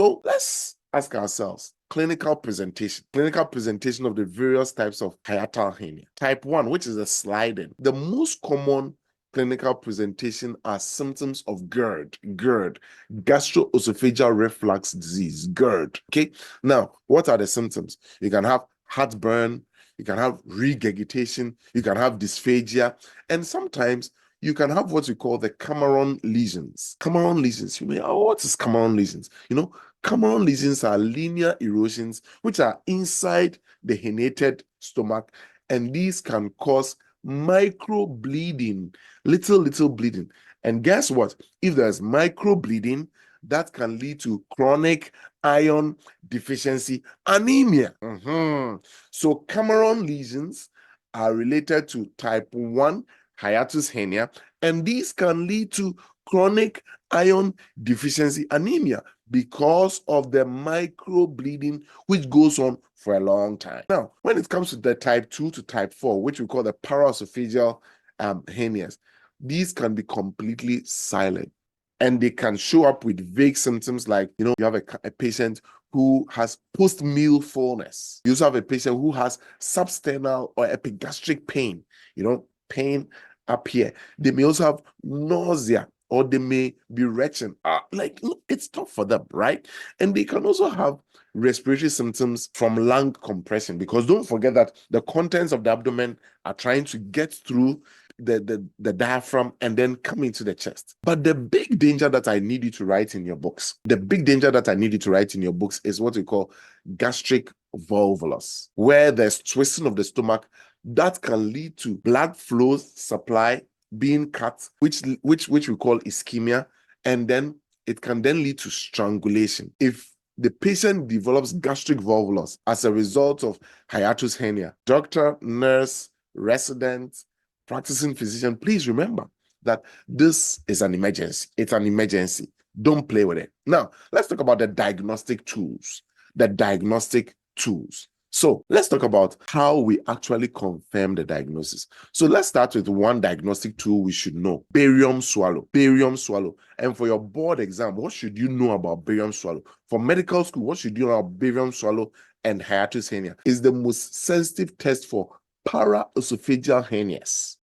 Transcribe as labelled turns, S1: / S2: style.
S1: So let's ask ourselves, clinical presentation of the various types of hiatal hernia. Type 1, which is a sliding. The most common clinical presentation are symptoms of GERD, gastroesophageal reflux disease, GERD. Okay, now what are the symptoms? You can have heartburn, you can have regurgitation, you can have dysphagia, and sometimes you can have what we call the Cameron lesions. Cameron lesions, you may, oh, what is Cameron lesions? Cameron lesions are linear erosions which are inside the herniated stomach, and these can cause micro bleeding, little bleeding. And guess what? If there's micro bleeding, that can lead to chronic iron deficiency anemia. So Cameron lesions are related to type 1 hiatus hernia, and these can lead to chronic iron deficiency anemia because of the micro bleeding which goes on for a long time. Now, when it comes to the type 2 to type 4, which we call the paraesophageal hernias, these can be completely silent, and they can show up with vague symptoms like, you have a patient who has post-meal fullness. You also have a patient who has substernal or epigastric pain, pain up here. They may also have nausea, or they may be retching. It's tough for them, right? And they can also have respiratory symptoms from lung compression, because don't forget that the contents of the abdomen are trying to get through the diaphragm and then come into the chest. But the big danger that I need you to write in your books, is what we call gastric volvulus, where there's twisting of the stomach that can lead to blood flow supply being cut, which we call ischemia, and then it can then lead to strangulation. If the patient develops gastric volvulus as a result of hiatus hernia, doctor, nurse, resident, practicing physician, please remember that this is an emergency. It's an emergency. Don't play with it. Now, let's talk about the diagnostic tools. So let's talk about how we actually confirm the diagnosis. So let's start with one diagnostic tool we should know: barium swallow. And for your board exam, what should you know about barium swallow? For medical school, what should you know about barium swallow and hiatus hernia? Is the most sensitive test for paraesophageal hernias.